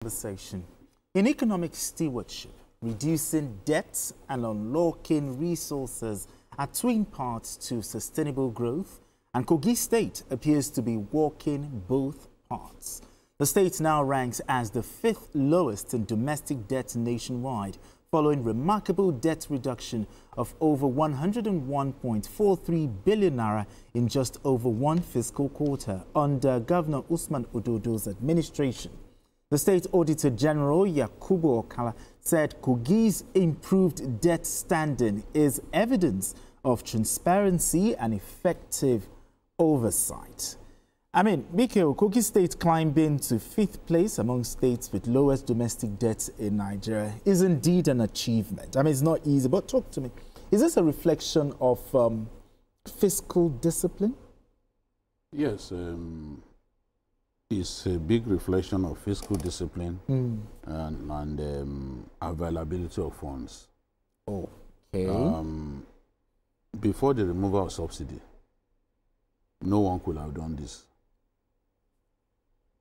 Conversation. In economic stewardship, reducing debts and unlocking resources are twin parts to sustainable growth, and Kogi State appears to be walking both parts. The state now ranks as the 5th lowest in domestic debt nationwide, following remarkable debt reduction of over 101.43 billion naira in just over one fiscal quarter under Governor Usman Ododo's administration. The State Auditor General Yakubu Okala said Kogi's improved debt standing is evidence of transparency and effective oversight. Mikhail, Kogi State climbing to 5th place among states with lowest domestic debt in Nigeria is indeed an achievement. It's not easy, but talk to me. Is this a reflection of fiscal discipline? Yes. It's a big reflection of fiscal discipline and availability of funds. Okay. Before the removal of subsidy, no one could have done this.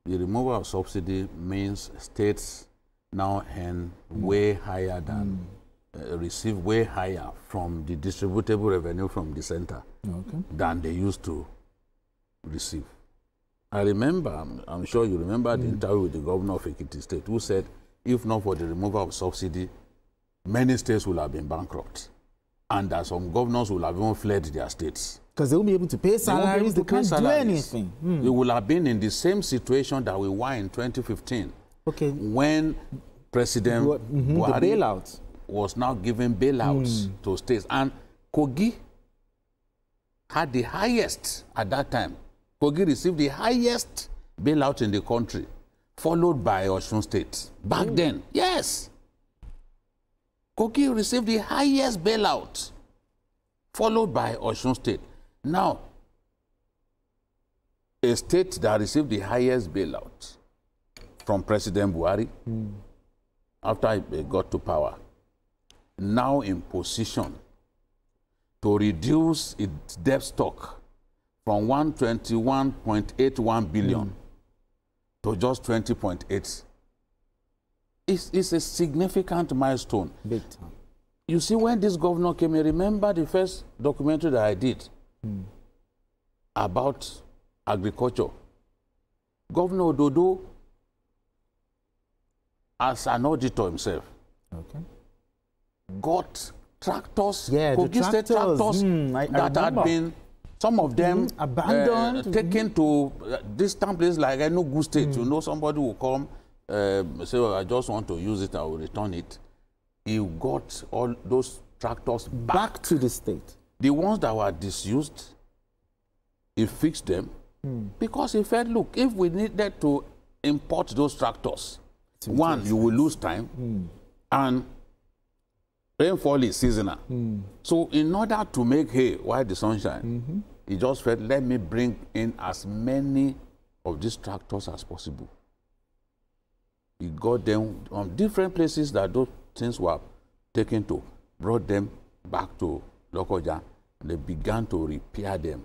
The removal of subsidy means states now earn way higher than, receive way higher from the distributable revenue from the center than they used to receive. I remember, I'm sure you remember the interview with the governor of Ekiti State, who said, if not for the removal of subsidy, many states will have been bankrupt. And that some governors will have even fled their states. Because they won't be able to pay salaries, they can't do anything. We will have been in the same situation that we were in 2015. Okay. When President Buhari was now giving bailouts to states. And Kogi had the highest at that time. Kogi received the highest bailout in the country, followed by Osun State. Back then, yes. Kogi received the highest bailout, followed by Osun State. Now, a state that received the highest bailout from President Buhari after he got to power, now in position to reduce its debt stock from 121.81 billion to just 20.8. It's a significant milestone. Big time. You see, when this governor came in, remember the first documentary that I did about agriculture. Governor Ododo, as an auditor himself, got tractors, Kogi State tractors that had been, some of them abandoned, taken to distant places like Enugu State. You know, somebody will come, say, I just want to use it, I will return it. He got all those tractors back to the state. The ones that were disused, he fixed them because he felt, look, if we needed to import those tractors, one, you will lose time, and rainfall is seasonal. So in order to make hay while the sun shines, he just felt, let me bring in as many of these tractors as possible. He got them from different places that those things were taken to, brought them back to Lokoja. They began to repair them.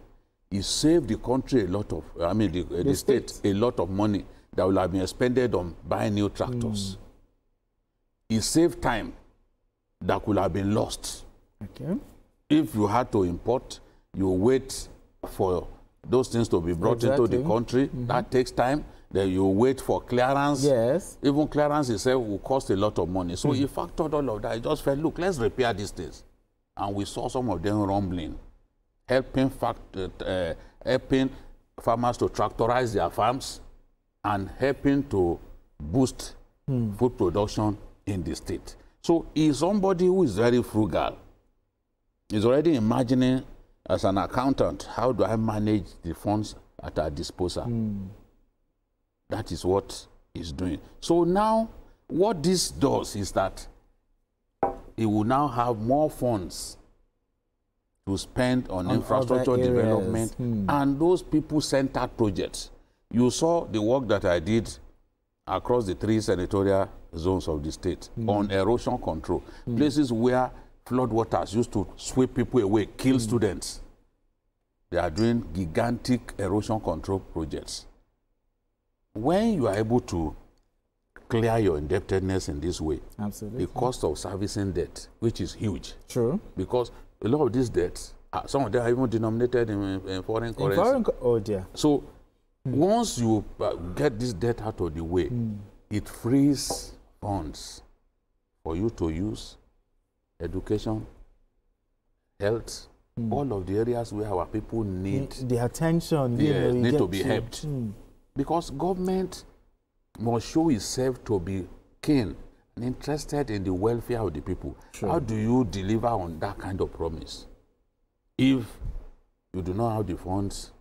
He saved the country a lot of, the state a lot of money that would have been expended on buying new tractors. He saved time that could have been lost. If you had to import, you wait for those things to be brought into the country. That takes time. Then you wait for clearance. Yes. Even clearance itself will cost a lot of money. So he factored all of that. He just felt, look, let's repair these things. And we saw some of them rumbling, helping farmers to tractorize their farms and helping to boost food production in the state. So he's somebody who is very frugal. He's already imagining, as an accountant, how do I manage the funds at our disposal? That is what he's doing. So now, what this does is that he will now have more funds to spend on infrastructure development and those people-centered projects. You saw the work that I did across the 3 senatorial zones of the state on erosion control, places where floodwaters used to sweep people away, kill students. They are doing gigantic erosion control projects. When you are able to clear your indebtedness in this way. Absolutely. The cost of servicing debt, which is huge. True. Because a lot of these debts, some of them are even denominated in foreign currency. Oh dear. So once you get this debt out of the way, it frees funds for you to use education, health, all of the areas where our people need the attention, need to be helped. Because government must show itself to be keen and interested in the welfare of the people. Sure. How do you deliver on that kind of promise if you do not have the funds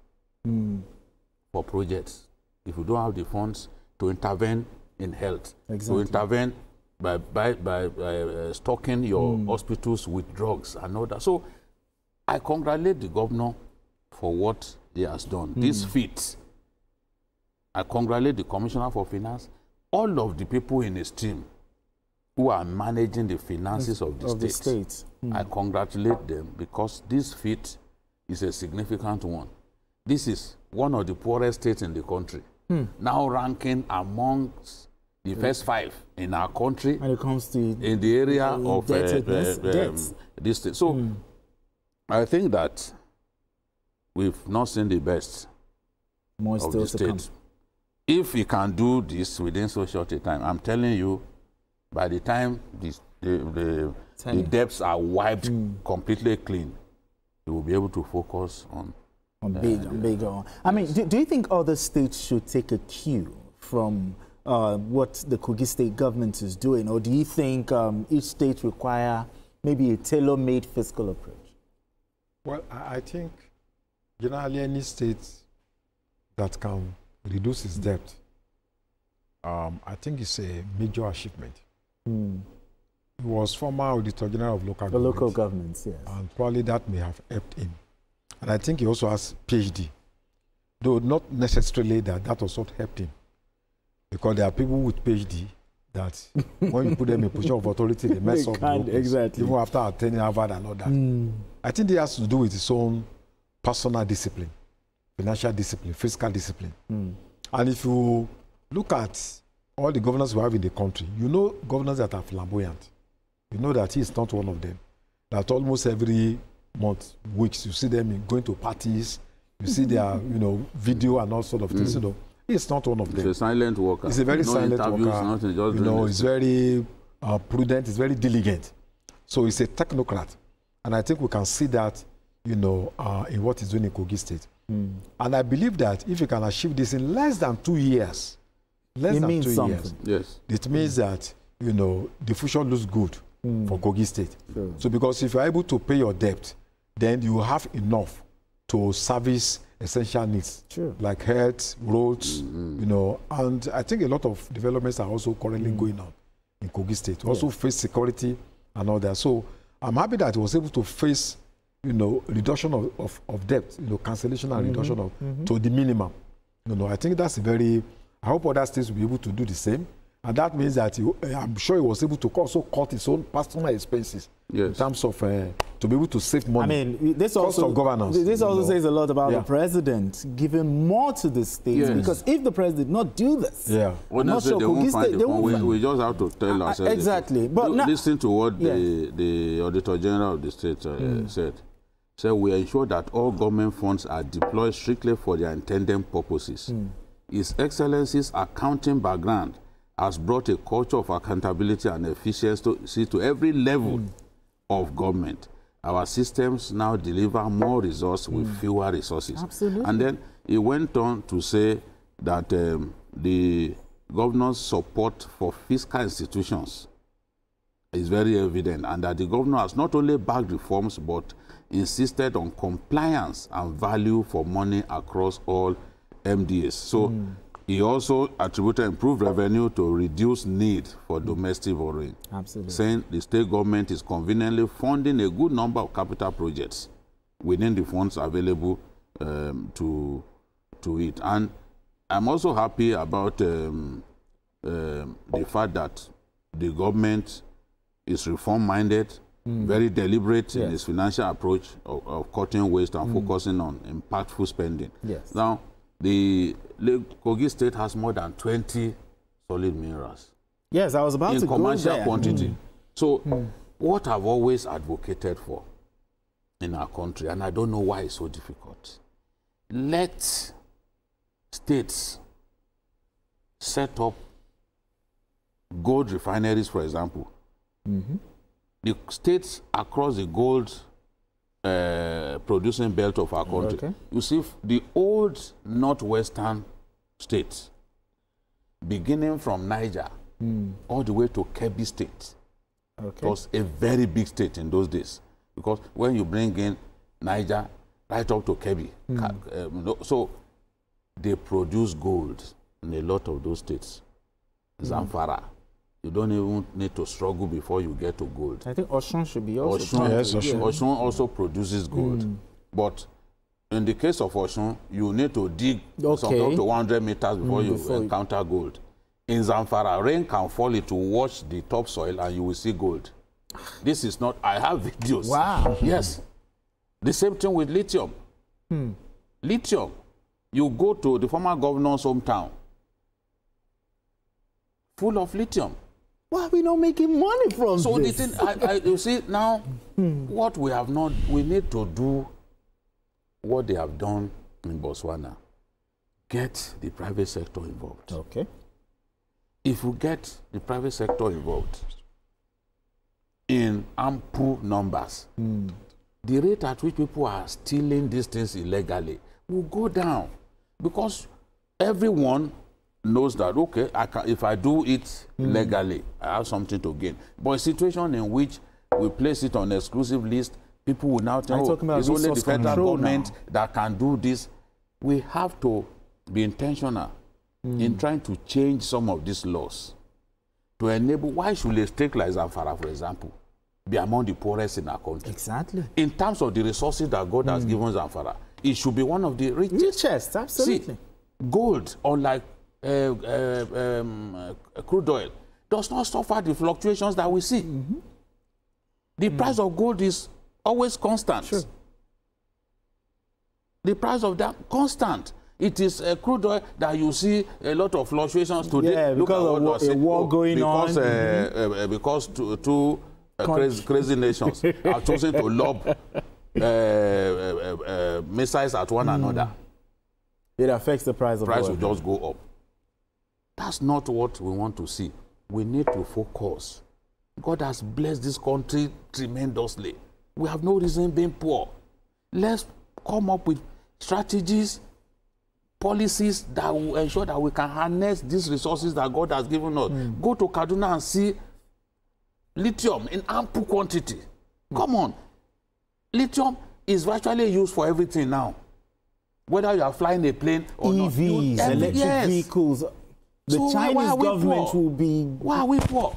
for projects, if you don't have the funds to intervene in health, to intervene by stocking your hospitals with drugs and all that? So I congratulate the governor for what he has done. This feat. I congratulate the Commissioner for Finance, all of the people in his team who are managing the finances of the state. I congratulate them because this feat is a significant one. This is one of the poorest states in the country, now ranking amongst the first 5 in our country when it comes to in the area of this state. So I think that we've not seen the best of the state. If we can do this within so short a time, I'm telling you, by the time the debts are wiped completely clean, you will be able to focus on bigger. I mean, do you think other states should take a cue from what the Kogi State Government is doing, or do you think each state require maybe a tailor-made fiscal approach? Well, I think generally any state that can reduce its debt, I think it's a major achievement. He was former Auditor General of local governments. Local governments, yes. And probably that may have helped him. And I think he also has PhD, though not necessarily that was what helped him. Because there are people with PhD that when you put them in a position of authority, they mess up. Exactly. Even after attending Harvard and all that. I think it has to do with his own personal discipline, financial discipline, fiscal discipline. And if you look at all the governors we have in the country, you know governors that are flamboyant. You know that he is not one of them. That almost every month, weeks, you see them going to parties, you see their, video and all sort of things. He's not one of them. He's a silent worker. He's a very silent worker. He's very prudent. He's very diligent. So he's a technocrat. And I think we can see that, in what he's doing in Kogi State. And I believe that if he can achieve this in less than 2 years, yes, it means that, the future looks good for Kogi State. Sure. So because if you're able to pay your debt, then you have enough to service essential needs, like health, roads, and I think a lot of developments are also currently going on in Kogi State. Also face security and all that. So I'm happy that he was able to face, reduction of debt, cancellation and reduction of to the minimum. I think that's I hope other states will be able to do the same. And that means that I'm sure he was able to also cut his own personal expenses in terms of to be able to save money. I mean, this also governance. This also says a lot about the president giving more to the states, because if the president did not do this, I'm not sure Kogi State, we just have to tell ourselves exactly. But listen to what the Auditor General of the state said. So we ensure that all government funds are deployed strictly for their intended purposes. His Excellency's accounting background has brought a culture of accountability and efficiency to every level of government. Our systems now deliver more resources with fewer resources. Absolutely. And then he went on to say that the governor's support for fiscal institutions is very evident, and that the governor has not only backed reforms but insisted on compliance and value for money across all MDAs. So he also attributed improved revenue to reduce need for domestic borrowing. Absolutely. Saying the state government is conveniently funding a good number of capital projects within the funds available to it. And I'm also happy about the fact that the government is reform-minded, very deliberate in its financial approach of cutting waste and focusing on impactful spending. Yes. Now, the Kogi State has more than 20 solid minerals. Yes, I was about to go there. In commercial quantity. So what I've always advocated for in our country, and I don't know why it's so difficult, let states set up gold refineries, for example. The states across the gold producing belt of our country. You see, the old northwestern states, beginning from Niger all the way to Kogi State. It was a very big state in those days, because when you bring in Niger right up to Kogi, so they produce gold in a lot of those states. Zamfara, you don't even need to struggle before you get to gold. I think Osun should be also. Osun also produces gold. But in the case of Osun, you need to dig something up to 100 meters before you encounter gold. In Zamfara, rain can fall, it will wash the topsoil and you will see gold. This is not, I have videos. Wow. Yes. The same thing with lithium. Lithium, you go to the former governor's hometown, full of lithium. Why are we not making money from this? So the thing, you see, now, what we have not, we need to do what they have done in Botswana. Get the private sector involved. Okay. If we get the private sector involved in ample numbers, the rate at which people are stealing these things illegally will go down, because everyone knows that, okay, if I do it legally, I have something to gain. But a situation in which we place it on an exclusive list, people will now tell, it's only the federal government that can do this. We have to be intentional in trying to change some of these laws to enable. Why should a state like Zamfara, for example, be among the poorest in our country? Exactly. In terms of the resources that God has given Zamfara, it should be one of the richest. Absolutely. See, gold, unlike crude oil, does not suffer the fluctuations that we see. The price of gold is always constant. Sure. The price of that constant. It is crude oil that you see a lot of fluctuations today. Yeah, because of a war going on. Because two crazy nations are choosing to lob missiles at one another. It affects the price of oil. Price will just go up. That's not what we want to see. We need to focus. God has blessed this country tremendously. We have no reason being poor. Let's come up with strategies, policies that will ensure that we can harness these resources that God has given us. Go to Kaduna and see lithium in ample quantity. Come on. Lithium is virtually used for everything now. Whether you are flying a plane or EVs, not. electric vehicles. The Chinese government will be... Why are we poor?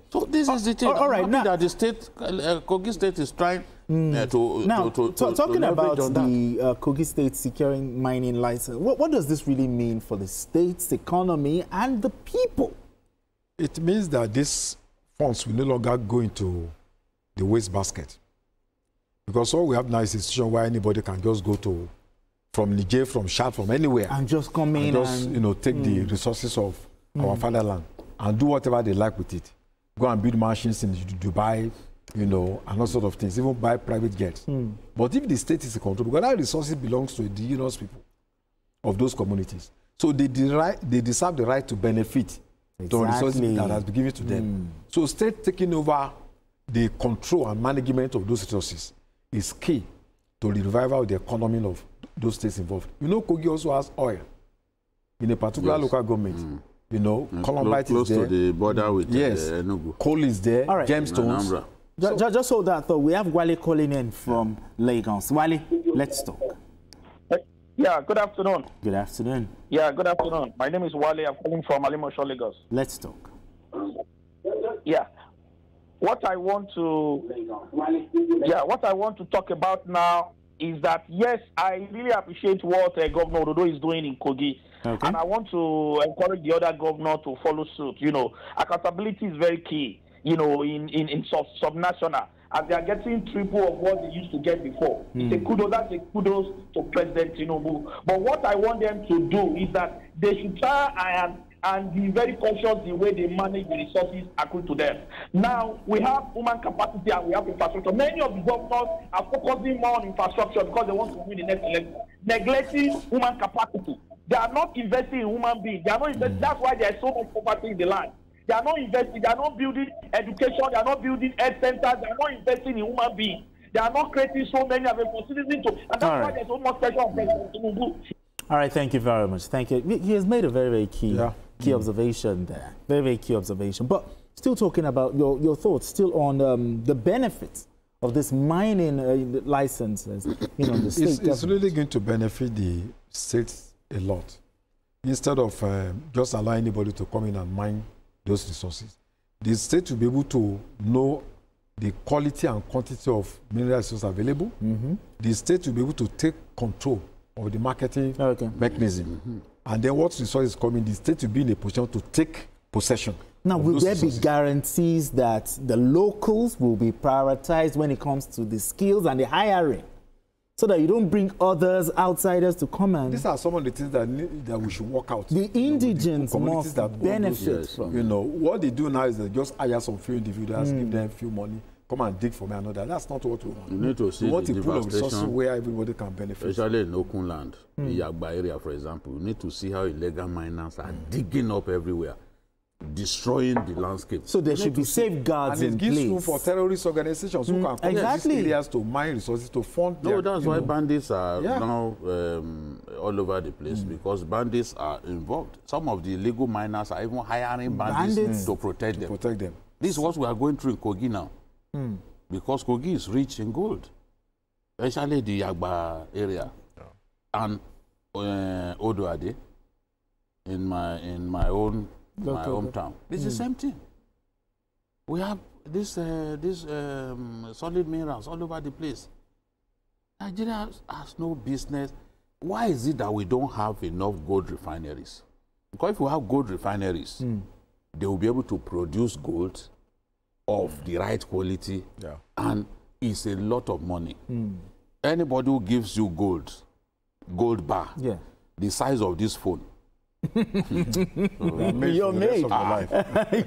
So this is the thing. All right, now that the state, Kogi State is trying talking about the Kogi State securing mining license, what does this really mean for the state's economy and the people? It means that these funds will no longer go into the waste basket, because all we have now is a situation where anybody can just go to, from Niger, from Chad, from anywhere, and just come in and take the resources of our fatherland and do whatever they like with it. Go and build mansions in Dubai, and all sort of things, even buy private jets. But if the state is in control, because that resources belongs to the indigenous people of those communities, so they deserve the right to benefit from resources that has been given to them. So state taking over the control and management of those resources is key to the revival of the economy of those states involved. Kogi also has oil in a particular local government. Columbite close is there. to the border with Enugu. Coal is there. All right. Gemstones. Just hold that thought. We have Wale calling in from Lagos. Wale, let's talk. Yeah, good afternoon. Good afternoon. Yeah, good afternoon. My name is Wale. I'm calling from Alimosho, Lagos. Let's talk. Yeah. What I want to talk about now is that, yes, I really appreciate what Governor Ododo is doing in Kogi. Okay. And I want to encourage the other governor to follow suit. Accountability is very key, in subnational. As they are getting triple of what they used to get before. It's a kudos. That's a kudos to President Tinubu. But what I want them to do is that they should try and and be very cautious the way they manage the resources accrued to them. Now, we have human capacity and we have infrastructure. Many of the governors are focusing more on infrastructure because they want to win the next election, neglecting human capacity. They are not investing in human beings. They are not investing. That's why there is so much poverty in the land. They are not investing. They are not building education. They are not building health centers. They are not investing in human beings. They are not creating so many of citizens. And that's why there's so much pressure on President Tinubu. All right, thank you very much. Thank you. He has made a very, very key observation there. Very, very key observation. But still talking about your thoughts, still on the benefits of this mining licenses, you know, the state it's really going to benefit the states a lot. Instead of just allowing anybody to come in and mine those resources, the state will be able to know the quality and quantity of mineral resources available. The state will be able to take control of the marketing mechanism. And then what resources coming, the state will be in a position to take possession. Now, will there be guarantees that the locals will be prioritized when it comes to the skills and the hiring, so that you don't bring others, outsiders, to come and... These are some of the things that we should work out. The indigents must benefit from. You know, what they do now is they just hire some few individuals, give them a few money, come and dig for me another. That's not what we want. You need to see we want the a pool of resources devastation, where everybody can benefit. especially in Okun land, in Yagba area, for example. You need to see how illegal miners are digging up everywhere, destroying the landscape. So there should be safeguards in place. And it gives room for terrorist organizations who can come to these areas to mine resources, to fund their... No, that's why bandits are now all over the place, because bandits are involved. Some of the illegal miners are even hiring bandits to protect them. This is what we are going through in Kogi now. Because Kogi is rich in gold, especially the Yagba area and Odoade in my hometown. It's the same thing. We have this solid minerals all over the place. Nigeria has no business. Why is it that we don't have enough gold refineries? Because if we have gold refineries, they will be able to produce gold of the right quality, and it's a lot of money. Anybody who gives you gold bar, the size of this phone, you're made.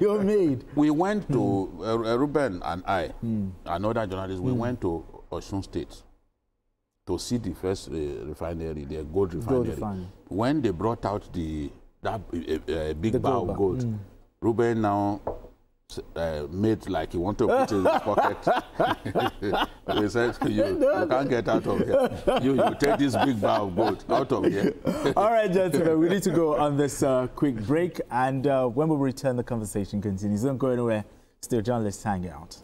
You're made. We went to Ruben and I, another journalist. We went to Osun State to see the first refinery, the gold refinery. When they brought out that big bar of gold, Ruben now made like he wanted to put it in his pocket. He said, you can't get out of here. You take this big bar of gold out of here. All right, gentlemen, we need to go on this quick break. And when we return, the conversation continues. Don't go anywhere. Still, journalists hang out.